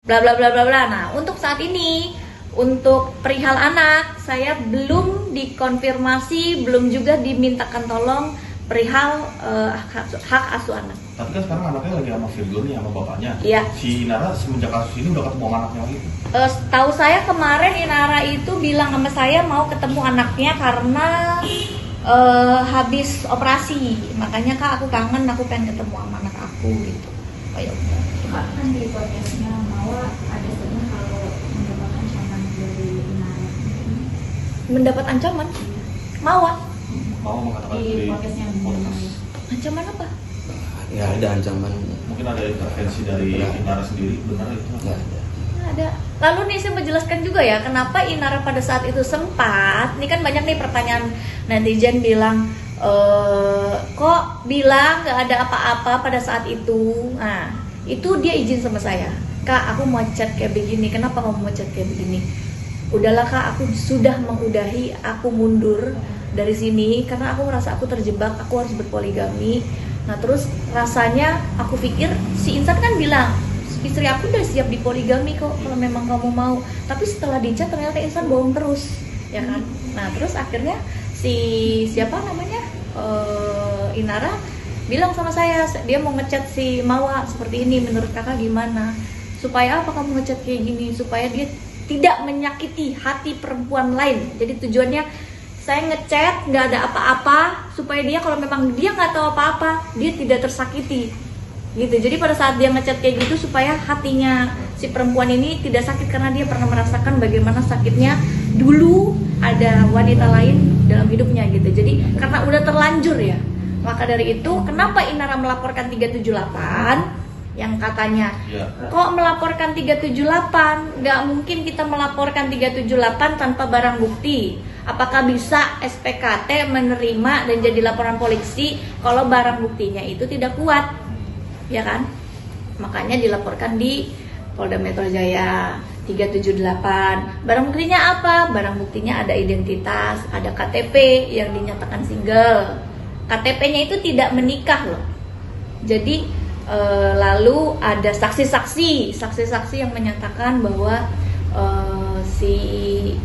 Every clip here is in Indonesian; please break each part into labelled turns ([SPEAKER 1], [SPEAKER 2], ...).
[SPEAKER 1] bla bla bla bla bla. Nah, untuk saat ini, untuk perihal anak, saya belum dikonfirmasi, belum juga dimintakan tolong perihal hak asuh anak.
[SPEAKER 2] Tapi kan sekarang anaknya lagi sama Virgo nih, sama bapaknya.
[SPEAKER 1] Iya.
[SPEAKER 2] Si Inara semenjak kasus ini udah ketemu sama anaknya lagi?
[SPEAKER 1] Tahu saya kemarin Inara itu bilang sama saya mau ketemu anaknya karena habis operasi. Makanya Kak, aku kangen, aku pengen ketemu sama anak aku gitu. Oh ya udah.
[SPEAKER 3] Kak, kan di podcastnya Mawa ada statement kalau mendapat ancaman dari Inara.
[SPEAKER 1] Mendapat ancaman? Mawa?
[SPEAKER 2] Mau mengatakan
[SPEAKER 3] Di podcastnya
[SPEAKER 2] podcast.
[SPEAKER 1] Ancaman apa?
[SPEAKER 4] Nggak ada ancaman.
[SPEAKER 2] Mungkin ada intervensi dari Inara sendiri, benar itu?
[SPEAKER 4] Nggak ada.
[SPEAKER 1] Nggak ada. Lalu nih saya menjelaskan juga ya kenapa Inara pada saat itu sempat. Ini kan banyak nih pertanyaan netizen bilang kok bilang nggak ada apa-apa pada saat itu. Nah, itu dia izin sama saya. Kak, aku mau chat kayak begini. Kenapa kamu mau chat kayak begini? Udahlah Kak, aku sudah mengudahi, aku mundur dari sini karena aku merasa aku terjebak, aku harus berpoligami. Nah terus rasanya aku pikir si Insan kan bilang istri aku udah siap dipoligami kok kalau memang kamu mau. Tapi setelah dicat ternyata Insan bohong terus, ya kan? Nah terus akhirnya si siapa namanya Inara bilang sama saya, dia mau ngechat si Mawa seperti ini, menurut kakak gimana? Supaya apa kamu ngechat kayak gini? Supaya dia tidak menyakiti hati perempuan lain. Jadi tujuannya saya ngechat nggak ada apa-apa supaya dia kalau memang dia nggak tahu apa-apa dia tidak tersakiti gitu. Jadi pada saat dia ngechat kayak gitu supaya hatinya si perempuan ini tidak sakit karena dia pernah merasakan bagaimana sakitnya dulu ada wanita lain dalam hidupnya gitu. Jadi karena udah terlanjur ya, maka dari itu kenapa Inara melaporkan 378 yang katanya
[SPEAKER 2] Ya.
[SPEAKER 1] kok melaporkan 378, nggak mungkin kita melaporkan 378 tanpa barang bukti. Apakah bisa SPKT menerima dan jadi laporan polisi kalau barang buktinya itu tidak kuat, ya kan? Makanya dilaporkan di Polda Metro Jaya 378. Barang buktinya apa? Barang buktinya ada identitas, ada KTP yang dinyatakan single. KTP-nya itu tidak menikah loh. Jadi lalu ada saksi-saksi yang menyatakan bahwa si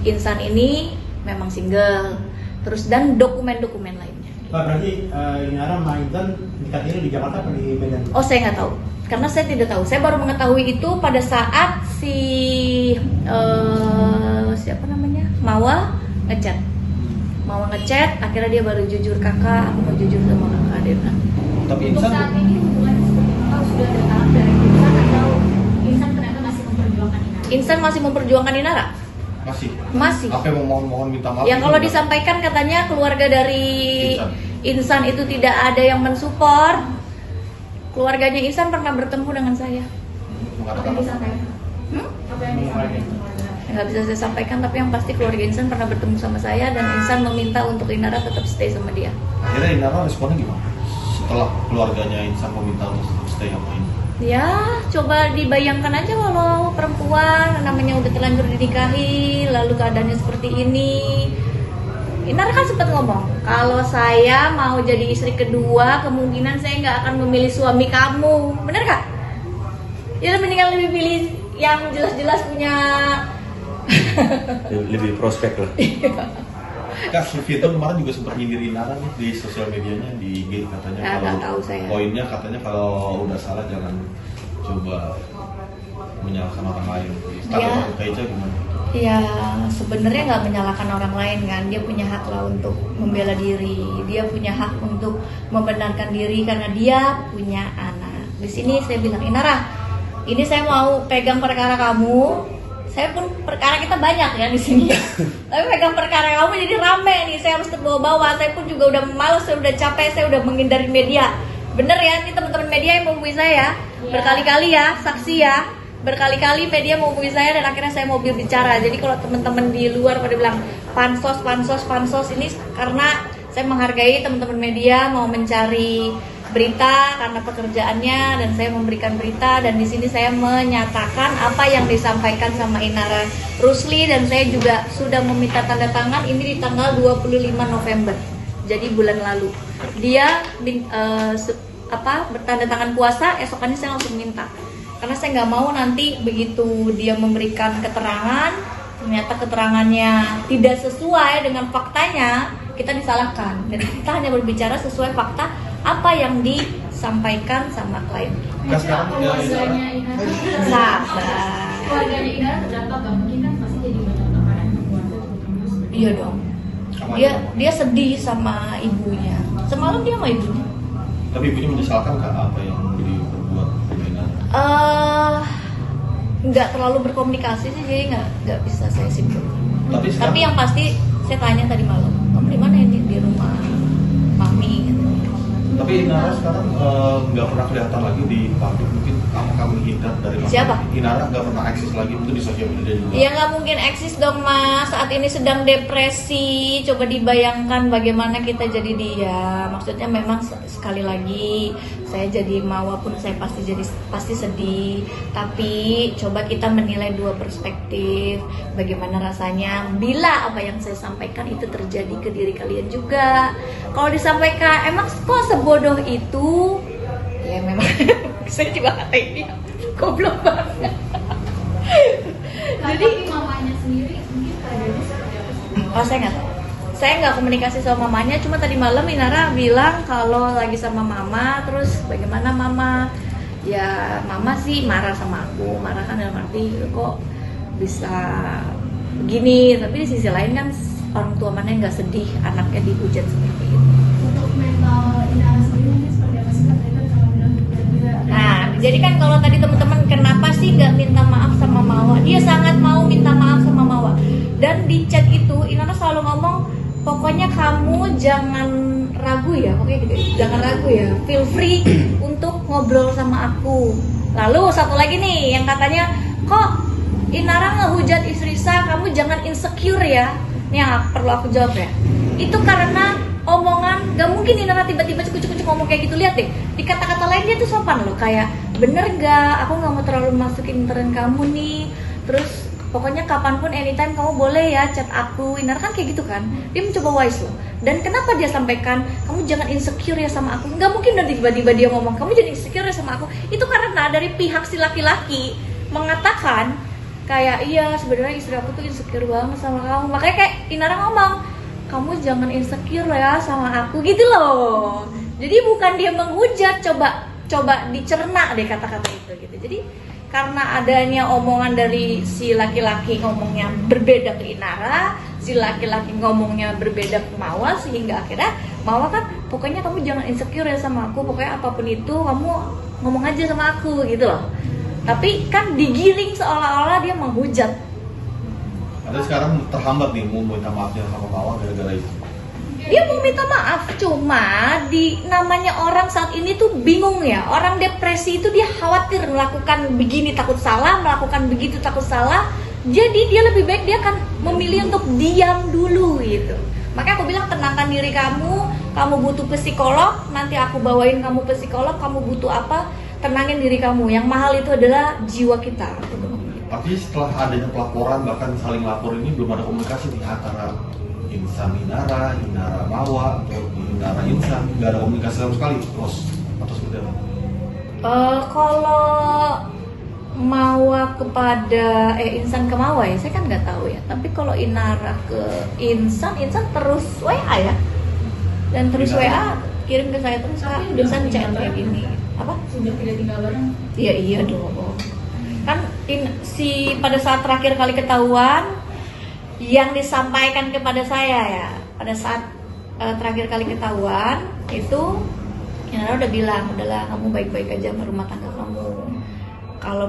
[SPEAKER 1] Insan ini memang single, terus dan dokumen-dokumen lainnya.
[SPEAKER 5] Pak, berarti Inara sama Intan nikahnya di Jakarta atau di Medan?
[SPEAKER 1] Oh, saya nggak tahu, karena saya tidak tahu. Saya baru mengetahui itu pada saat si siapa namanya Mawa ngechat. Akhirnya dia baru jujur, kakak, aku mau jujur sama kakak, dia bilang.
[SPEAKER 2] Tapi
[SPEAKER 3] Untuk
[SPEAKER 2] Insan
[SPEAKER 3] saat ini hubungan seperti Mawa sudah ada tahap dari Insan atau Insan ternyata masih memperjuangkan Inara?
[SPEAKER 1] Insan masih memperjuangkan Inara? Masih.
[SPEAKER 2] Apa yang mau mohon minta maaf?
[SPEAKER 1] Yang kalau
[SPEAKER 2] itu
[SPEAKER 1] disampaikan katanya keluarga dari
[SPEAKER 2] Insan.
[SPEAKER 1] Insan itu tidak ada yang mensupport. Keluarganya Insan pernah bertemu dengan saya.
[SPEAKER 3] Apa yang disampaikan? Apa yang disampaikan?
[SPEAKER 1] Nggak bisa saya sampaikan, tapi yang pasti keluarga Insan pernah bertemu sama saya dan Insan meminta untuk Inara tetap stay sama dia.
[SPEAKER 2] Akhirnya Inara responnya gimana? Setelah keluarganya Insan meminta untuk tetap stay sama ini.
[SPEAKER 1] Ya, coba dibayangkan aja kalau perempuan namanya udah terlanjur dinikahi, lalu keadaannya seperti ini. Inara kan sempat ngomong, kalau saya mau jadi istri kedua, kemungkinan saya nggak akan memilih suami kamu. Bener gak? Ya mendingan lebih pilih yang jelas-jelas punya.
[SPEAKER 4] Lebih prospek lah.
[SPEAKER 2] Kak, Sufi itu kemarin juga sempat nyindir Inara nih di sosial medianya, di IG katanya.
[SPEAKER 1] Nah, nggak tahu saya.
[SPEAKER 2] Poinnya katanya kalau udah salah jangan coba menyalahkan orang lain.
[SPEAKER 1] Ya.
[SPEAKER 2] Kaica gimana?
[SPEAKER 1] Ya sebenarnya nggak menyalahkan orang lain kan, dia punya hak lah untuk membela diri, dia punya hak untuk membenarkan diri karena dia punya anak. Di sini saya bilang, Inara, ini saya mau pegang perkara kamu. Saya pun perkara kita banyak ya di sini. Tapi pegang perkara kamu jadi rame nih, saya harus terbawa-bawa. Saya pun juga udah malas, saya udah capek, saya udah menghindari media. Bener ya, ini teman-teman media yang menghubungi saya berkali-kali ya, saksi ya. Berkali-kali media menghubungi saya dan akhirnya saya mau berbicara. Jadi kalau teman-teman di luar pada bilang pansos ini karena saya menghargai teman-teman media mau mencari berita karena pekerjaannya dan saya memberikan berita, dan di sini saya menyatakan apa yang disampaikan sama Inara Rusli dan saya juga sudah meminta tanda tangan ini di tanggal 25 November. Jadi bulan lalu. Dia bertanda tangan puasa, esokannya saya langsung minta. karena saya nggak mau nanti begitu dia memberikan keterangan ternyata keterangannya tidak sesuai dengan faktanya, kita disalahkan. Dan kita hanya berbicara sesuai fakta apa yang disampaikan sama klien.
[SPEAKER 2] Nah, sekarang
[SPEAKER 3] keluarganya Inara
[SPEAKER 1] Sabar.
[SPEAKER 3] keluarganya Inara terdampak nggak? Mungkin kan pasti jadi banyak tekanan keluarga terutama seperti
[SPEAKER 1] Iya dong. Dia sedih sama ibunya. Semalam dia sama ibunya.
[SPEAKER 2] Tapi ibunya menyesalkan kak apa yang diperbuat dengan
[SPEAKER 1] Nggak terlalu berkomunikasi sih, jadi nggak bisa saya simpulkan.
[SPEAKER 2] Tapi sekarang,
[SPEAKER 1] Tapi yang pasti saya tanya tadi malam, kamu di mana ini? Di rumah mami gitu.
[SPEAKER 2] tapi Inara sekarang nggak pernah kelihatan lagi di publik, mungkin kamu menghindar dari masalah.
[SPEAKER 1] Siapa?
[SPEAKER 2] Inara nggak pernah eksis lagi mungkin di sosial media juga.
[SPEAKER 1] Ya nggak mungkin eksis dong mas, saat ini sedang depresi. Coba dibayangkan bagaimana kita jadi dia. Maksudnya memang sekali lagi saya jadi Mawa pun saya pasti sedih. Tapi coba kita menilai dua perspektif. Bagaimana rasanya bila apa yang saya sampaikan itu terjadi ke diri kalian juga. Kalau disampaikan emang kok sebodoh itu, ya memang saya juga ngatain dia goblok banget.
[SPEAKER 3] Jadi mamanya sendiri mungkin keadaannya seperti apa sih?
[SPEAKER 1] Oh saya nggak tahu. Saya nggak komunikasi sama mamanya. Cuma tadi malam Inara bilang kalau lagi sama mama, terus bagaimana mama? Ya mama sih marah sama aku. Marah kan dalam arti kok bisa begini. Tapi di sisi lain kan orang tua mana yang nggak sedih anaknya dihujat seperti itu.
[SPEAKER 3] Untuk mental Inara sendiri mungkin seperti apa sih? Tadi kan kalau bilang juga
[SPEAKER 1] Nah, jadi kan kalau tadi teman-teman kenapa sih nggak minta maaf sama Mawa? Dia sangat mau minta maaf sama Mawa. Dan di chat itu Inara selalu ngomong, pokoknya kamu jangan ragu ya, pokoknya gitu. Jangan ragu ya, feel free untuk ngobrol sama aku. Lalu satu lagi nih yang katanya, kok Inara ngehujat istri saya, kamu jangan insecure ya. Ini yang perlu aku jawab ya. Itu karena omongan, gak mungkin Inara tiba-tiba cukup-cukup ngomong kayak gitu. Lihat deh, di kata-kata lain dia tuh sopan loh. Kayak, bener gak, aku gak mau terlalu masukin intern kamu nih. Terus, pokoknya kapanpun, anytime kamu boleh ya chat aku. Inara kan kayak gitu kan. Dia mencoba wise loh. Dan kenapa dia sampaikan, kamu jangan insecure ya sama aku. Gak mungkin nanti tiba-tiba dia ngomong, kamu jangan insecure ya sama aku. Itu karena dari pihak si laki-laki mengatakan, kayak iya sebenarnya istri aku tuh insecure banget sama kamu. Makanya kayak Inara ngomong, kamu jangan insecure ya sama aku gitu loh. Jadi bukan dia menghujat, coba dicerna deh kata-kata itu gitu. Jadi karena adanya omongan dari si laki-laki ngomongnya berbeda ke Inara, si laki-laki ngomongnya berbeda ke Mawa, sehingga akhirnya Mawa kan pokoknya kamu jangan insecure ya sama aku, pokoknya apapun itu kamu ngomong aja sama aku gitu loh. Tapi kan digiring seolah-olah dia menghujat.
[SPEAKER 2] Ada sekarang terhambat nih mau minta maafnya sama Mawa gara-gara itu.
[SPEAKER 1] Dia mau minta maaf, cuma di namanya orang saat ini tuh bingung ya. Orang depresi itu dia khawatir melakukan begini takut salah, melakukan begitu takut salah. Jadi dia lebih baik dia akan memilih untuk diam dulu gitu. Makanya aku bilang tenangkan diri kamu butuh psikolog, nanti aku bawain kamu psikolog, kamu butuh apa, tenangin diri kamu. Yang mahal itu adalah jiwa kita.
[SPEAKER 2] Tapi setelah adanya pelaporan bahkan saling lapor ini belum ada komunikasi nih antara Insan Inara Mawa atau Inara Insan, nggak ada komunikasi sama sekali terus atau seperti apa?
[SPEAKER 1] Kalau Mawa kepada Insan ke Mawa ya saya kan nggak tahu ya. Tapi kalau Inara ke Insan terus WA ya, dan terus WA kirim ke saya terus Kak, Insan chat kayak gini. Apa?
[SPEAKER 3] sudah tidak tinggal bareng.
[SPEAKER 1] Iya dong. Kan si pada saat terakhir kali ketahuan yang disampaikan kepada saya ya, pada saat terakhir kali ketahuan itu Inara udah bilang, udahlah kamu baik-baik aja sama rumah tangga kamu. Kalau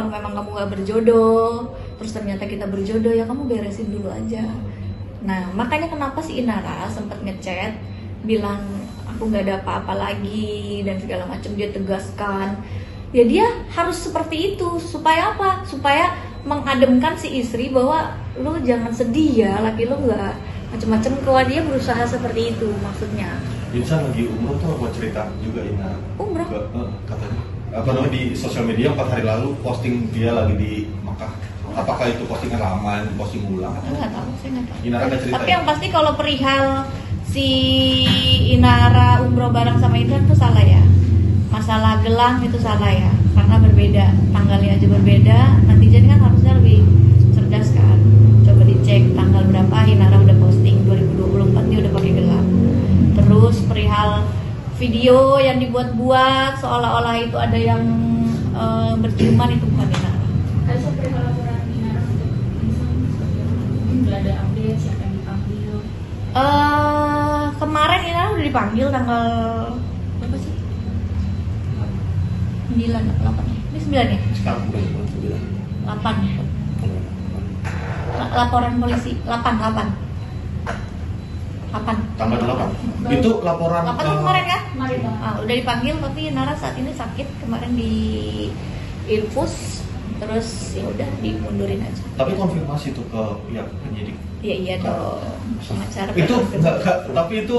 [SPEAKER 1] memang kamu gak berjodoh, terus ternyata kita berjodoh, ya kamu beresin dulu aja. Nah makanya kenapa si Inara sempat ngechat bilang aku gak ada apa-apa lagi dan segala macam, dia tegaskan. Ya dia harus seperti itu supaya apa? Supaya mengademkan si istri bahwa lu jangan sedih ya, laki lu nggak macam-macam. Kalau dia berusaha seperti itu maksudnya.
[SPEAKER 2] Insan lagi umroh tuh buat cerita juga Inara.
[SPEAKER 1] Umroh?
[SPEAKER 2] Katanya. Apa namanya di sosial media 4 hari lalu posting dia lagi di Makkah. Apakah itu postingan lama, posting ulang?
[SPEAKER 1] Saya nggak tahu.
[SPEAKER 2] Inara nggak cerita.
[SPEAKER 1] Tapi yang pasti kalau perihal si Inara umroh bareng sama Insan itu salah ya. Masalah gelang itu salah ya. karena berbeda, tanggalnya aja berbeda. Netizen kan harusnya lebih cerdas kan. Coba dicek tanggal berapa Inara udah posting 2024 dia udah pakai gelang. Terus perihal video yang dibuat-buat seolah-olah itu ada yang berciuman, itu bukan Inara.
[SPEAKER 3] Ada perihal laporan Inara untuk Insan nggak ada update siapa yang dipanggil.
[SPEAKER 1] Kemarin Inara udah dipanggil tanggal berapa sih? 9 atau 8 ya? Ini 9 ya?
[SPEAKER 2] Sekarang udah
[SPEAKER 1] 8. Laporan polisi 8.
[SPEAKER 2] tanggal 8. Itu laporan
[SPEAKER 1] 8 tuh kemarin kan?
[SPEAKER 3] Kemarin Bang.
[SPEAKER 1] Udah dipanggil tapi Nara saat ini sakit, kemarin di infus, terus ya udah dimundurin aja.
[SPEAKER 2] tapi konfirmasi tuh ke pihak penyidik.
[SPEAKER 1] Iya dong, pengacara.
[SPEAKER 2] Itu
[SPEAKER 1] pengacara.
[SPEAKER 2] tapi itu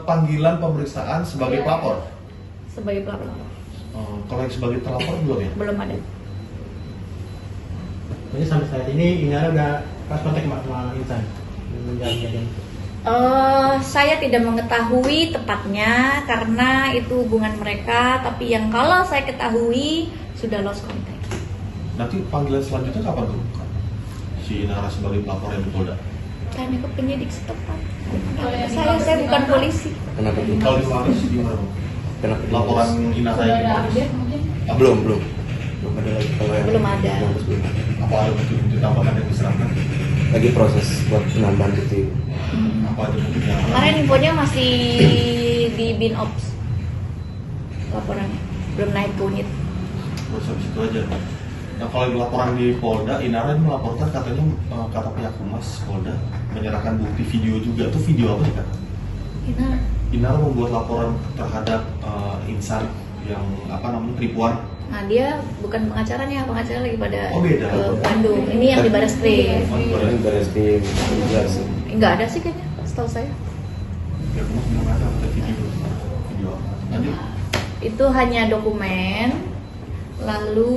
[SPEAKER 2] panggilan pemeriksaan sebagai pelapor.
[SPEAKER 1] Sebagai pelapor
[SPEAKER 2] Kalau yang sebagai terlapor belum ya?
[SPEAKER 1] belum ada.
[SPEAKER 5] Jadi sampai saat ini Inara udah pas kontak sama Insan menjalani kejadian.
[SPEAKER 1] Saya tidak mengetahui tepatnya karena itu hubungan mereka, tapi yang kalau saya ketahui sudah lost contact.
[SPEAKER 2] Nanti panggilan selanjutnya kapan tuh? Si Inara sebagai pelapor yang di Polda.
[SPEAKER 1] Tanya ke penyidik setempat.
[SPEAKER 3] Kalau yang
[SPEAKER 1] Saya bukan polisi.
[SPEAKER 4] Kenapa tuh?
[SPEAKER 2] Kalau di Mabes gimana? Bang?
[SPEAKER 4] Kenapa?
[SPEAKER 2] Laporan Inara
[SPEAKER 3] Sudah
[SPEAKER 2] yang
[SPEAKER 3] ada
[SPEAKER 2] di
[SPEAKER 3] update mungkin?
[SPEAKER 4] Belum ada lagi. Kalau yang
[SPEAKER 1] Belum ada.
[SPEAKER 4] belum.
[SPEAKER 2] apa ada bukti-bukti tambahan yang diserahkan?
[SPEAKER 4] Lagi proses buat penambahan bukti.
[SPEAKER 2] Apa ada bukti yang
[SPEAKER 1] Kemarin infonya masih di bin ops laporannya, belum naik ke unit.
[SPEAKER 2] terus habis itu aja? Nah kalau di laporan di Polda, Inara ini melaporkan katanya kata pihak humas Polda menyerahkan bukti video juga. Itu video apa sih kak?
[SPEAKER 1] Inara.
[SPEAKER 2] Inara membuat laporan terhadap Insan yang penipuan.
[SPEAKER 1] Nah dia bukan pengacaranya, pengacara lagi pada
[SPEAKER 2] Oh, beda.
[SPEAKER 1] Bandung. Ini yang di Barreskrim.
[SPEAKER 4] Ini beres tim jelas.
[SPEAKER 1] Enggak ada sih kayaknya, setahu saya.
[SPEAKER 2] Pihak humas belum ada video. Lanjut.
[SPEAKER 1] Itu hanya dokumen. Lalu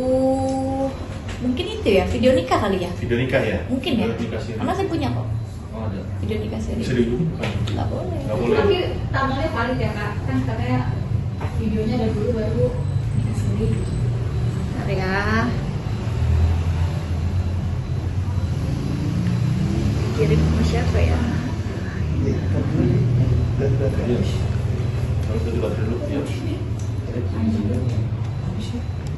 [SPEAKER 1] mungkin itu ya video nikah kali ya?
[SPEAKER 2] Video nikah ya?
[SPEAKER 1] Mungkin ya.
[SPEAKER 2] Video nikah siri.
[SPEAKER 1] Karena saya punya kok
[SPEAKER 2] Oh ada.
[SPEAKER 1] video nikah sendiri.
[SPEAKER 2] Bisa dihubungi bukan?
[SPEAKER 1] Nggak boleh.
[SPEAKER 2] Nggak boleh.
[SPEAKER 3] Tapi tanggalnya valid ya kak, kan katanya videonya dari dulu baru nikah sendiri.
[SPEAKER 1] Bentar ya. Kirim ke siapa ya?
[SPEAKER 2] Iya. Harus dari baterai dulu ya.